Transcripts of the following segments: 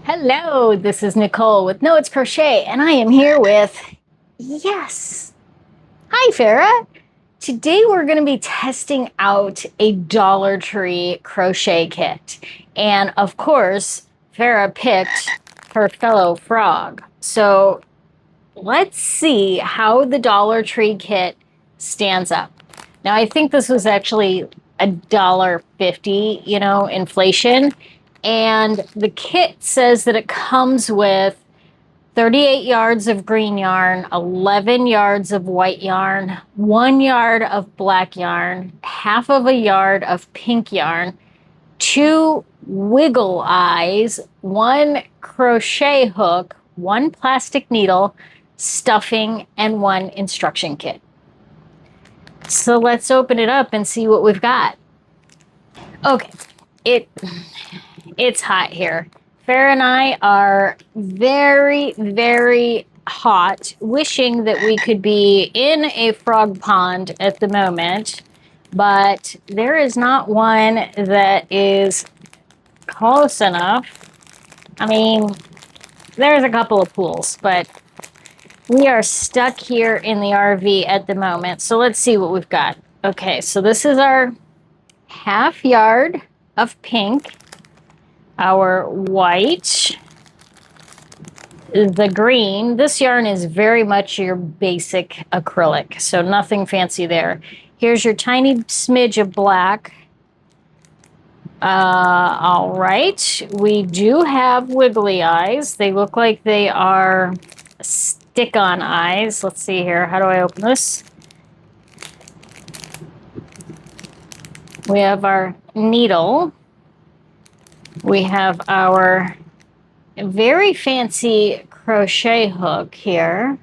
Hello, this is Nicole with No It's Crochet, and I am here with, yes, hi Farrah. Today we're going to be testing out a Dollar Tree crochet kit. And of course, Farrah picked her fellow frog. So let's see how the Dollar Tree kit stands up. Now, I think this was actually $1.50, inflation. And the kit says that it comes with 38 yards of green yarn, 11 yards of white yarn, 1 yard of black yarn, half of a yard of pink yarn, 2 wiggle eyes, 1 crochet hook, 1 plastic needle, stuffing, and 1 instruction kit. So let's open it up and see what we've got. Okay, it's hot here. Farrah and I are very, very hot, wishing that we could be in a frog pond at the moment, but there is not one that is close enough. I mean, there's a couple of pools, but we are stuck here in the RV at the moment. So let's see what we've got. Okay, so this is our half yard of pink, our white, the green. This yarn is very much your basic acrylic, so nothing fancy there. Here's your tiny smidge of black. All right, we do have wiggly eyes. They look like they are stick-on eyes. Let's see here. How do I open this? We have our needle. We have our very fancy crochet hook here.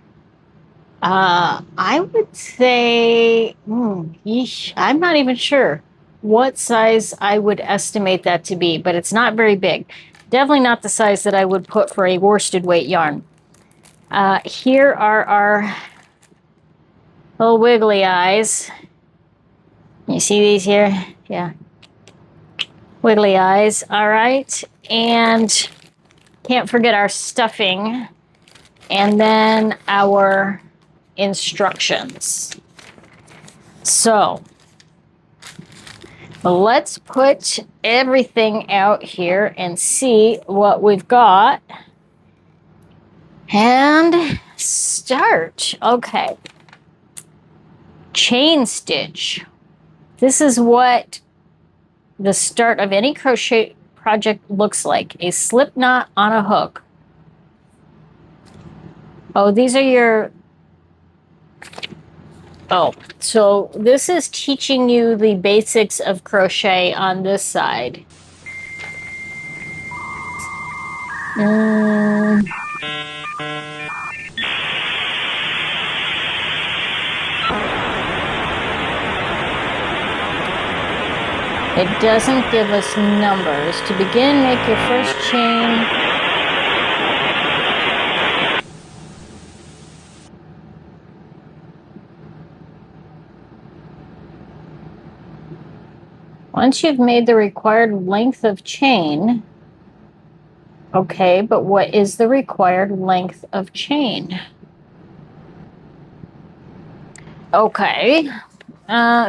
I would say, yeesh, I'm not even sure what size I would estimate that to be, but it's not very big. Definitely not the size that I would put for a worsted weight yarn. Here are our little wiggly eyes. You see these here? Yeah. Wiggly eyes. All right. And can't forget our stuffing. And then our instructions. So let's put everything out here and see what we've got. And start. Okay. Chain stitch. This is what the start of any crochet project looks like. A slip knot on a hook. Oh, these are your... Oh, so this is teaching you the basics of crochet on this side. It doesn't give us numbers. To begin, make your first chain. Once you've made the required length of chain, okay, but what is the required length of chain? Okay.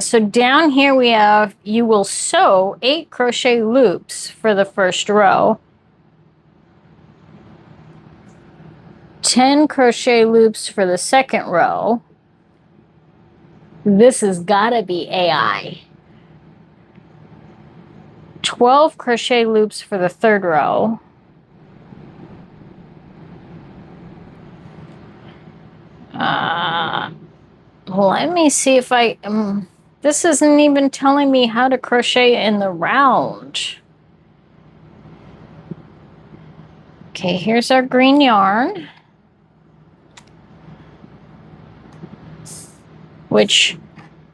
So down here we have, you will sew 8 crochet loops for the first row, 10 crochet loops for the second row. This has gotta be AI. 12 crochet loops for the third row. Let me see if I... this isn't even telling me how to crochet in the round. Okay, here's our green yarn. Which,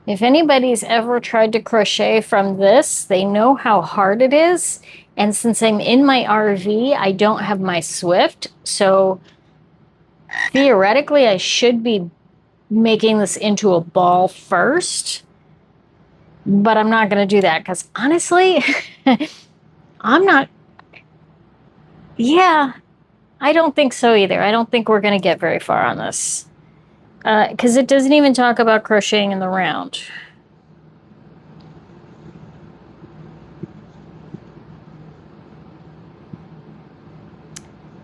if anybody's ever tried to crochet from this, they know how hard it is. And since I'm in my RV, I don't have my Swift. So theoretically, I should be making this into a ball first, but I'm not going to do that because honestly, I'm not Yeah, I don't think so either. I don't think we're going to get very far on this. Because it doesn't even talk about crocheting in the round.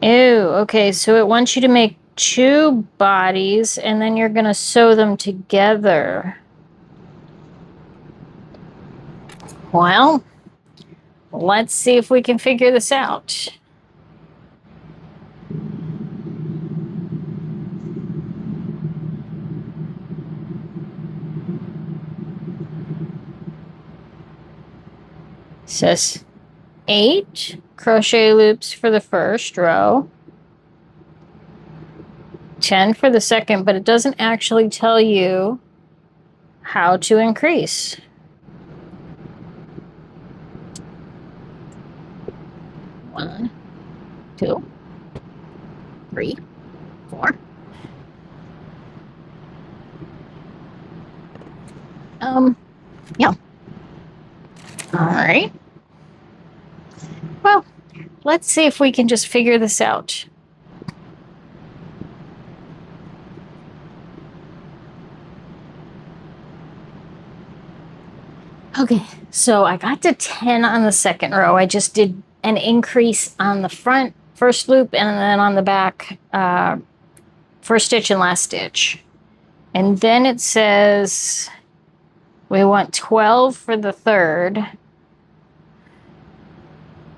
Ew, okay, so it wants you to make 2 bodies and then you're going to sew them together. Well, let's see if we can figure this out. It says 8 crochet loops for the first row, 10 for the second, but it doesn't actually tell you how to increase. One, 2, 3, 4. Yeah. All right. Well, let's see if we can just figure this out. Okay, so I got to 10 on the second row. I just did an increase on the front first loop and then on the back first stitch and last stitch. And then it says we want 12 for the third.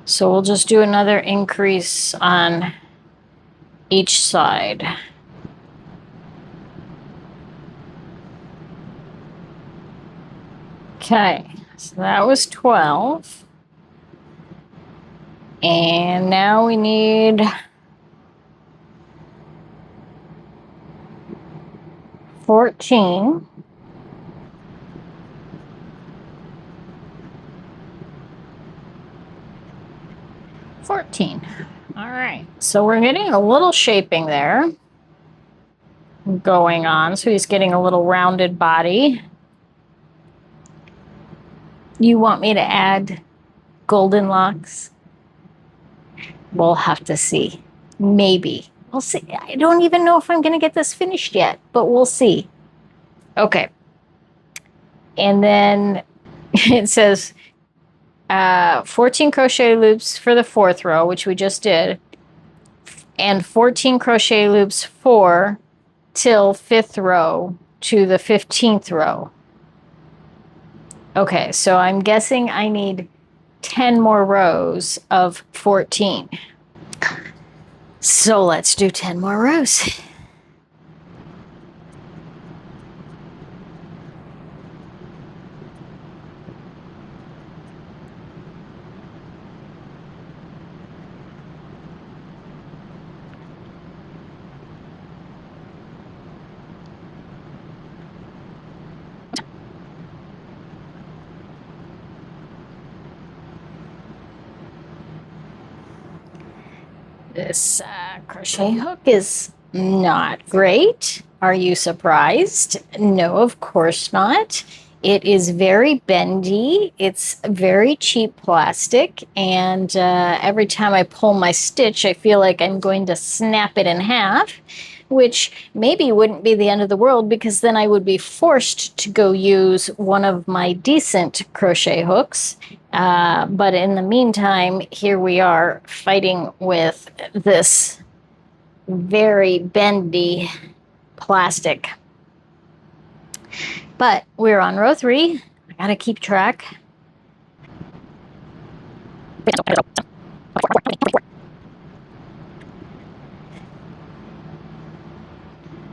So we'll just do another increase on each side. Okay, so that was 12. And now we need 14. All right, so we're getting a little shaping there going on. So he's getting a little rounded body. You want me to add golden locks? We'll have to see. Maybe. We'll see. I don't even know if I'm going to get this finished yet, but we'll see. Okay. And then it says 14 crochet loops for the fourth row, which we just did, and 14 crochet loops for till fifth row to the 15th row. Okay, so I'm guessing I need 10 more rows of 14. So let's do 10 more rows. This crochet hook is not great. Are you surprised? No, of course not. It is very bendy. It's very cheap plastic, and every time I pull my stitch, I feel like I'm going to snap it in half, which maybe wouldn't be the end of the world because then I would be forced to go use one of my decent crochet hooks. But in the meantime, here we are fighting with this very bendy plastic. But we're on row 3. I gotta keep track.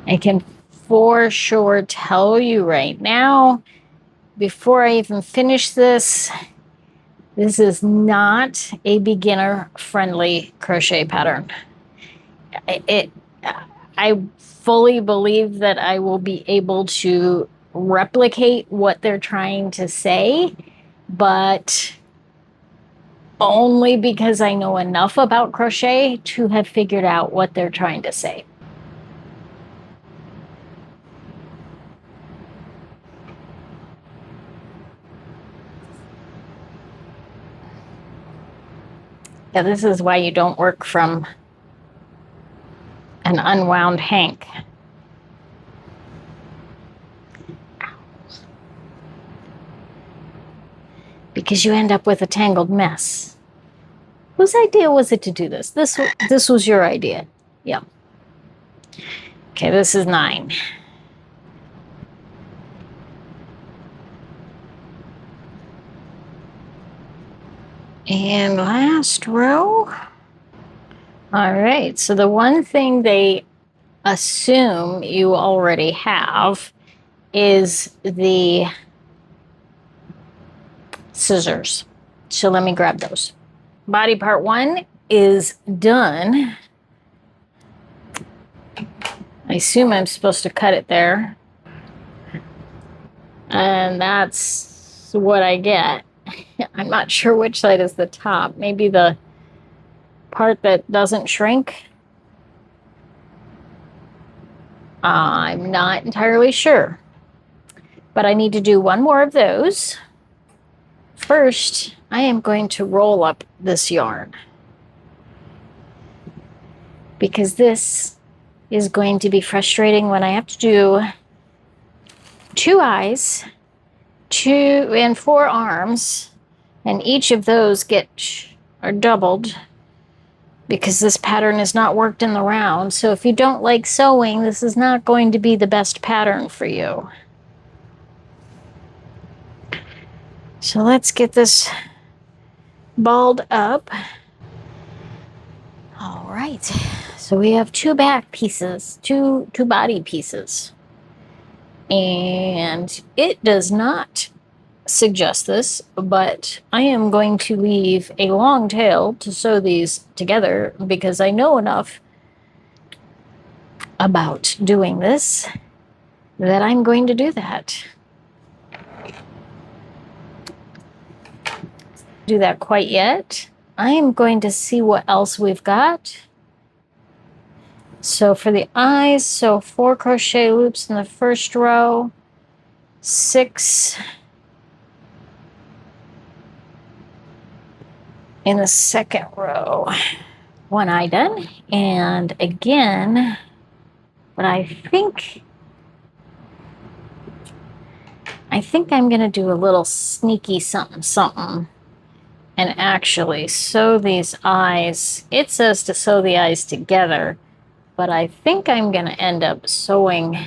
I can for sure tell you right now, before I even finish this, this is not a beginner-friendly crochet pattern. I fully believe that I will be able to replicate what they're trying to say, but only because I know enough about crochet to have figured out what they're trying to say. Yeah, this is why you don't work from an unwound hank. Because you end up with a tangled mess. Whose idea was it to do this? This was your idea. Yep. Okay, this is 9. And last row. All right, so the one thing they assume you already have is the scissors. So let me grab those. Body part 1 is done. I assume I'm supposed to cut it there. And that's what I get. I'm not sure which side is the top. Maybe the part that doesn't shrink. I'm not entirely sure. But I need to do one more of those. First, I am going to roll up this yarn, because this is going to be frustrating when I have to do 2 eyes, 2 and 4 arms, and each of those are doubled because this pattern is not worked in the round. So if you don't like sewing, this is not going to be the best pattern for you. So let's get this balled up. All right, so we have 2 back pieces, two body pieces. And it does not suggest this, but I am going to leave a long tail to sew these together because I know enough about doing this that I'm going to do that. Do that quite yet. I am going to see what else we've got. So for the eyes, so 4 crochet loops in the first row, 6 in the second row. 1 eye done. And again, but I think I'm going to do a little sneaky something and actually sew these eyes. It says to sew the eyes together, but I think I'm going to end up sewing,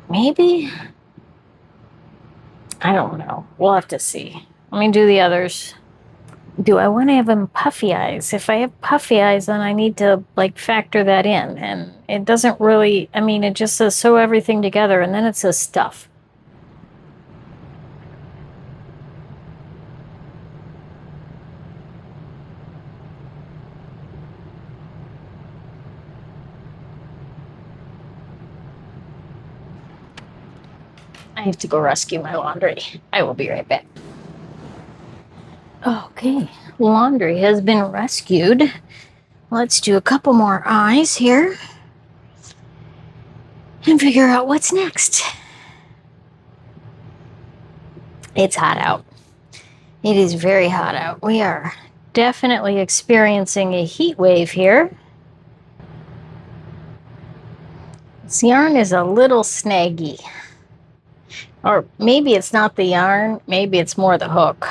maybe? I don't know. We'll have to see. Let me do the others. Do I want to have them puffy eyes? If I have puffy eyes, then I need to like factor that in. And it doesn't really, I mean, it just says sew everything together and then it says stuff. I have to go rescue my laundry. I will be right back. Okay, laundry has been rescued. Let's do a couple more eyes here and figure out what's next. It's hot out. It is very hot out. We are definitely experiencing a heat wave here. This yarn is a little snaggy. Or maybe it's not the yarn, maybe it's more the hook.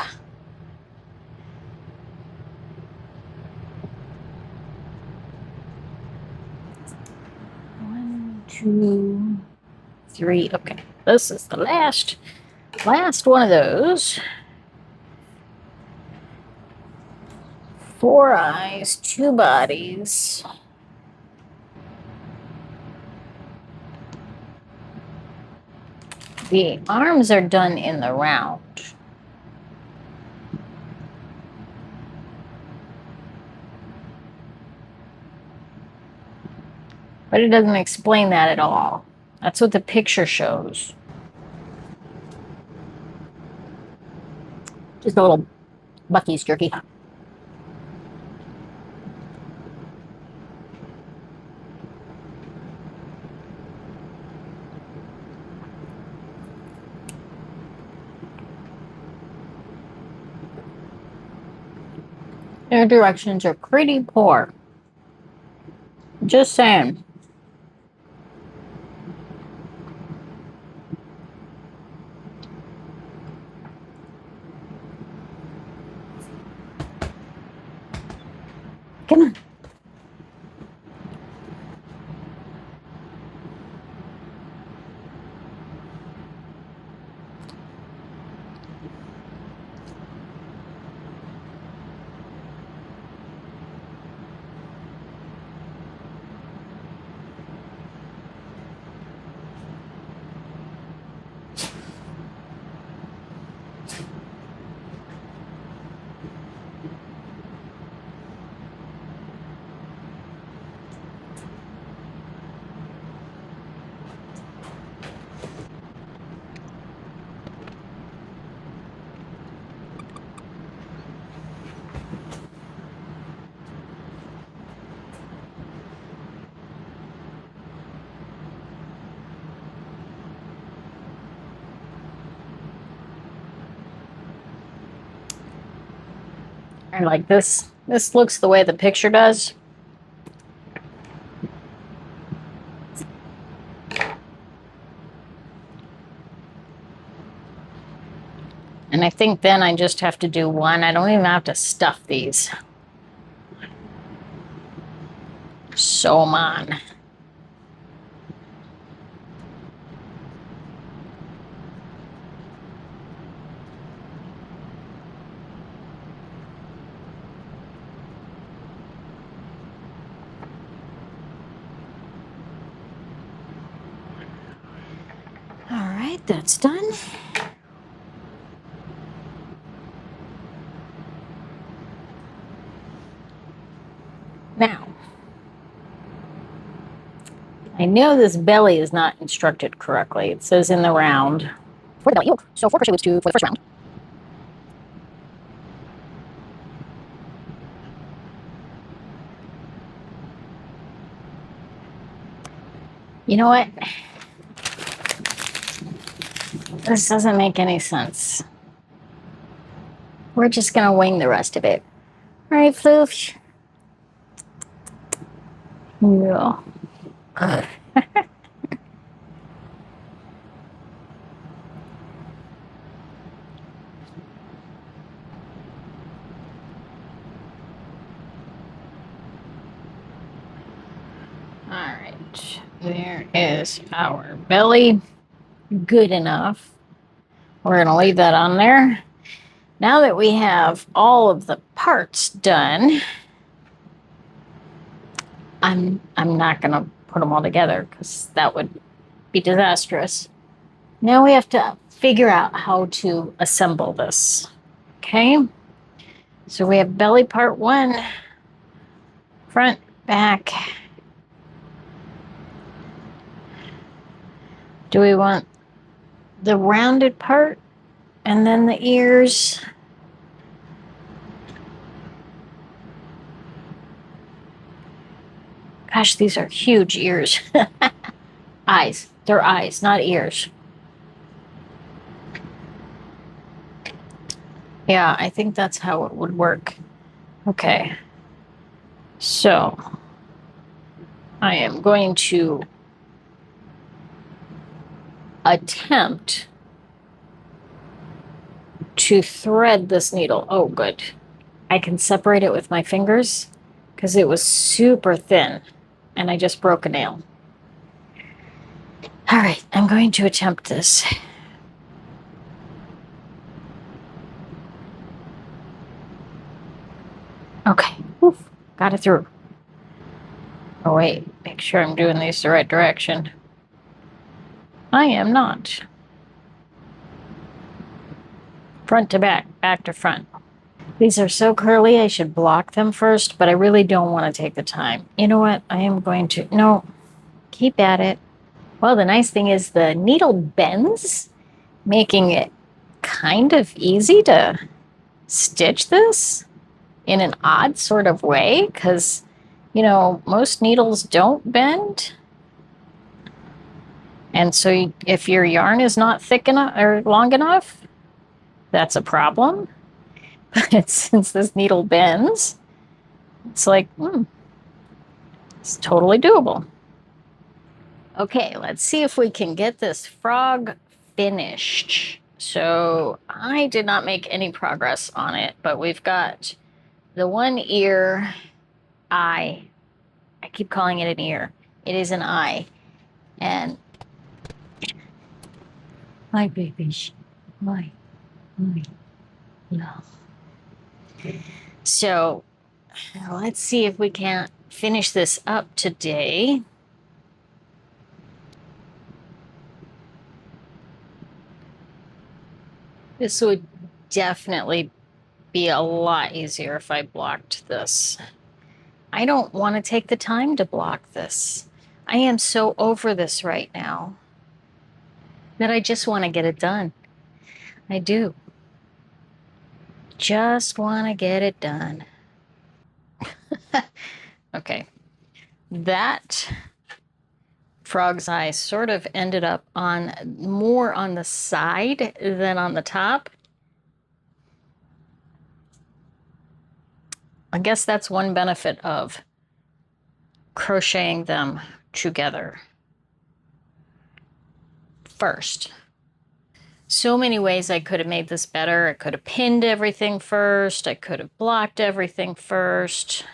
One, 2, 3. Okay, this is the last one of those. 4 eyes, 2 bodies. The arms are done in the round. But it doesn't explain that at all. That's what the picture shows. Just a little Bucky's jerky. Their directions are pretty poor. Just saying. Come on. I like this. This looks the way the picture does. And I think then I just have to do one. I don't even have to stuff these. Sew 'em on. All right, that's done. Now, I know this belly is not instructed correctly. It says in the round for the belly yoke. So 4 crochet loops for the first round. You know what? This doesn't make any sense. We're just gonna wing the rest of it. All right, Floof. Yeah. All right, there is our belly. Good enough. We're gonna leave that on there. Now that we have all of the parts done, I'm not gonna put them all together because that would be disastrous. Now we have to figure out how to assemble this. Okay, so we have belly part 1, front, back. Do we want the rounded part and then the ears? Gosh, these are huge ears. Eyes. They're eyes, not ears. Yeah, I think that's how it would work. Okay. So I am going to attempt to thread this needle. Oh, good. I can separate it with my fingers because it was super thin and I just broke a nail. All right, I'm going to attempt this. Okay, oof, got it through. Oh wait, make sure I'm doing these the right direction. I am not. Front to back, back to front. These are so curly, I should block them first, but I really don't want to take the time. You know what? I am going to, no, keep at it. Well, the nice thing is the needle bends, making it kind of easy to stitch this in an odd sort of way, because, you know, most needles don't bend. And so if your yarn is not thick enough or long enough, that's a problem. But since this needle bends, It's like, it's totally doable. Okay, let's see if we can get this frog finished. So I did not make any progress on it, but we've got the one ear eye. I keep calling it an ear. It is an eye. And my baby, my love. So let's see if we can't finish this up today. This would definitely be a lot easier if I blocked this. I don't want to take the time to block this. I am so over this right now that I just want to get it done. I do. Just want to get it done. Okay. That frog's eye sort of ended up on more on the side than on the top. I guess that's one benefit of crocheting them together first. So many ways I could have made this better. I could have pinned everything first. I could have blocked everything first.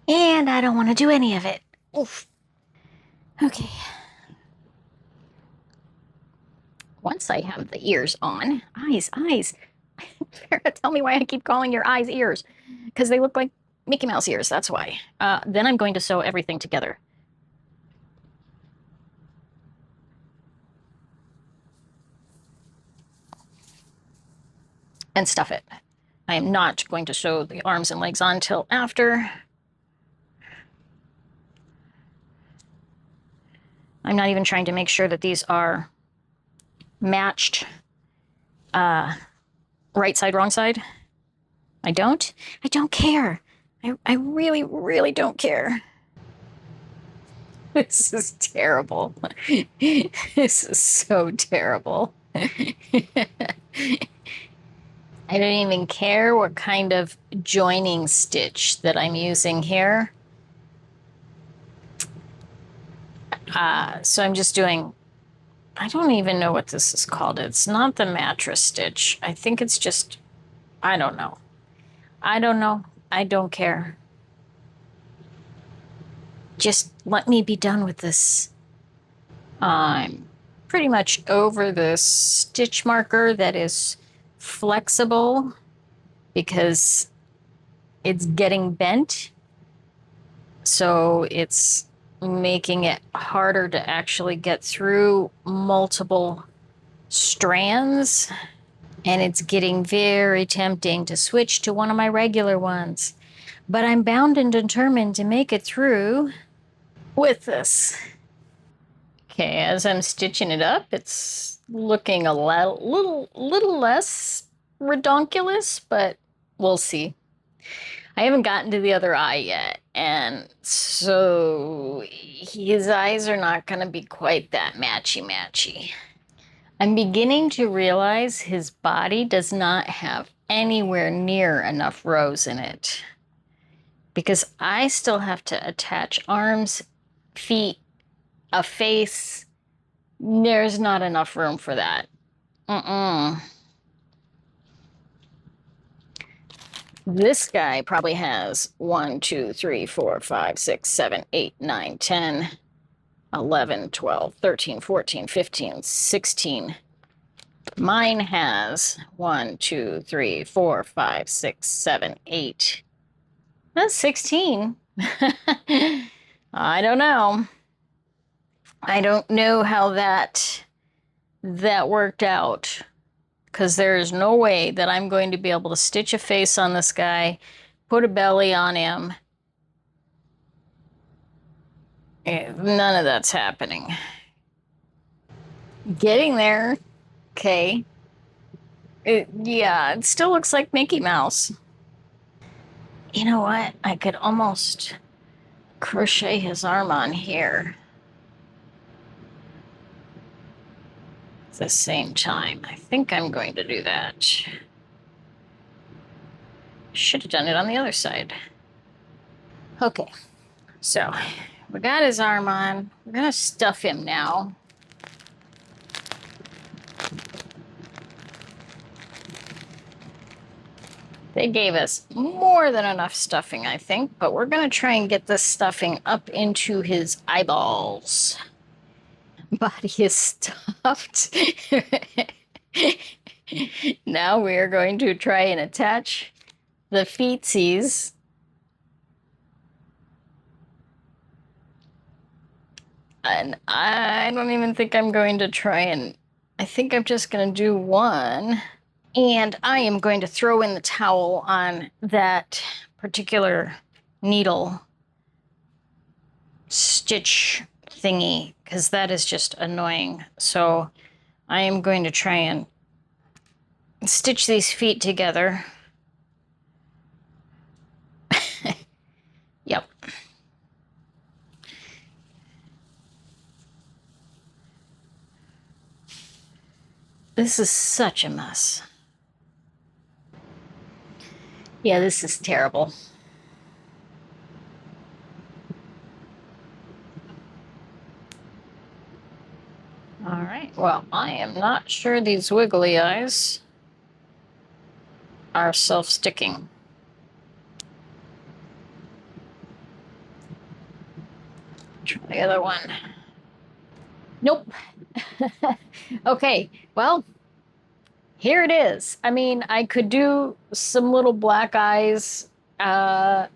And I don't want to do any of it. Oof. Okay. Once I have the ears on, eyes. Farrah, tell me why I keep calling your eyes ears. Because they look like Mickey Mouse ears, that's why. Then I'm going to sew everything together. And stuff it. I am not going to sew the arms and legs on till after. I'm not even trying to make sure that these are matched right side, wrong side. I don't care. I really, really don't care. This is terrible. This is so terrible. I don't even care what kind of joining stitch that I'm using here. So I'm just doing, I don't even know what this is called. It's not the mattress stitch. I think it's just, I don't know. I don't care. Just let me be done with this. I'm pretty much over this stitch marker that is flexible because it's getting bent. So it's making it harder to actually get through multiple strands. And it's getting very tempting to switch to one of my regular ones. But I'm bound and determined to make it through with this. Okay, as I'm stitching it up, it's looking a little less redonkulous, but we'll see. I haven't gotten to the other eye yet, and so his eyes are not going to be quite that matchy-matchy. I'm beginning to realize his body does not have anywhere near enough rows in it because I still have to attach arms, feet, a face. There's not enough room for that. This guy probably has 1, 2, 3, 4, 5, 6, 7, 8, 9, 10, 11, 12, 13, 14, 15, 16. Mine has 1, 2, 3, 4, 5, 6, 7, 8. That's 16. I don't know. I don't know how that worked out because there is no way that I'm going to be able to stitch a face on this guy, put a belly on him. None of that's happening. Getting there. Okay. Yeah, it still looks like Mickey Mouse. You know what? I could almost crochet his arm on here at the same time. I think I'm going to do that. Should have done it on the other side. Okay, so we got his arm on. We're gonna stuff him now. They gave us more than enough stuffing, I think, but we're gonna try and get this stuffing up into his eyeballs. Body is stuffed. Now we are going to try and attach the feetsies. And I don't even think I'm going to try and, I think I'm just going to do one. And I am going to throw in the towel on that particular needle stitch thingy, because that is just annoying. So I am going to try and stitch these feet together. Yep. This is such a mess. Yeah, this is terrible. All right, well, I am not sure these wiggly eyes are self-sticking. Try the other one. Nope. Okay, well, here it is. I mean, I could do some little black eyes. I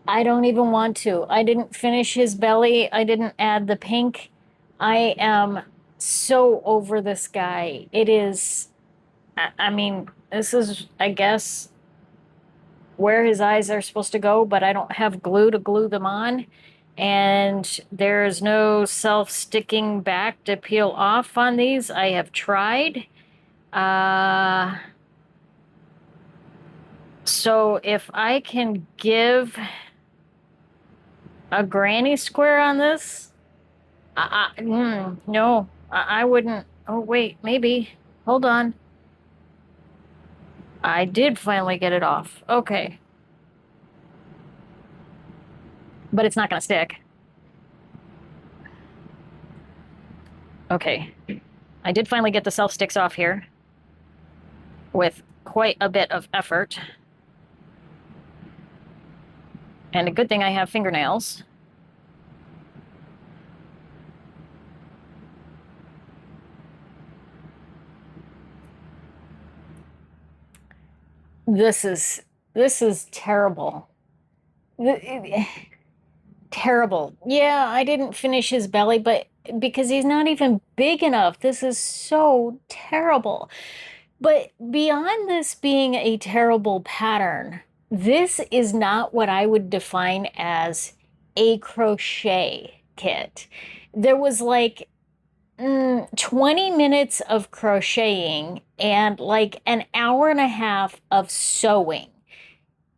don't even want to. I didn't finish his belly. I didn't add the pink. I am so over this guy. It is, I mean, this is, I guess, where his eyes are supposed to go, but I don't have glue to glue them on. And there's no self-sticking back to peel off on these. I have tried. So if I can give a granny square on this, no, I wouldn't. Oh, wait, maybe. Hold on. I did finally get it off. Okay. But it's not going to stick. Okay. I did finally get the self sticks off here with quite a bit of effort. And a good thing I have fingernails. This is terrible. Terrible. Yeah, I didn't finish his belly, but because he's not even big enough. This is so terrible. But beyond this being a terrible pattern, this is not what I would define as a crochet kit. There was like 20 minutes of crocheting and like an hour and a half of sewing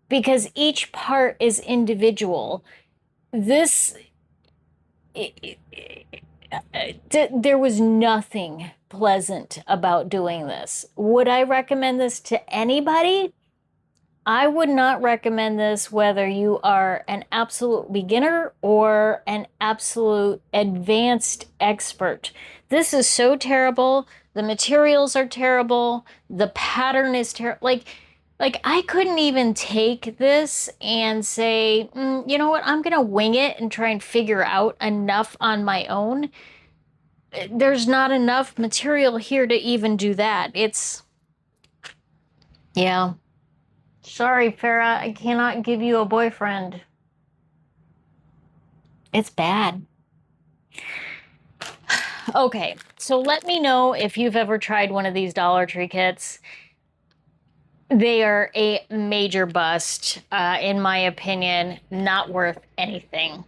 because each part is individual. This, there was nothing pleasant about doing this. Would I recommend this to anybody? I would not recommend this whether you are an absolute beginner or an absolute advanced expert. This is so terrible. The materials are terrible. The pattern is terrible. Like I couldn't even take this and say, you know what, I'm gonna wing it and try and figure out enough on my own. There's not enough material here to even do that. Yeah. Sorry, Farrah, I cannot give you a boyfriend. It's bad. Okay, so let me know if you've ever tried one of these Dollar Tree kits. They are a major bust, in my opinion, not worth anything.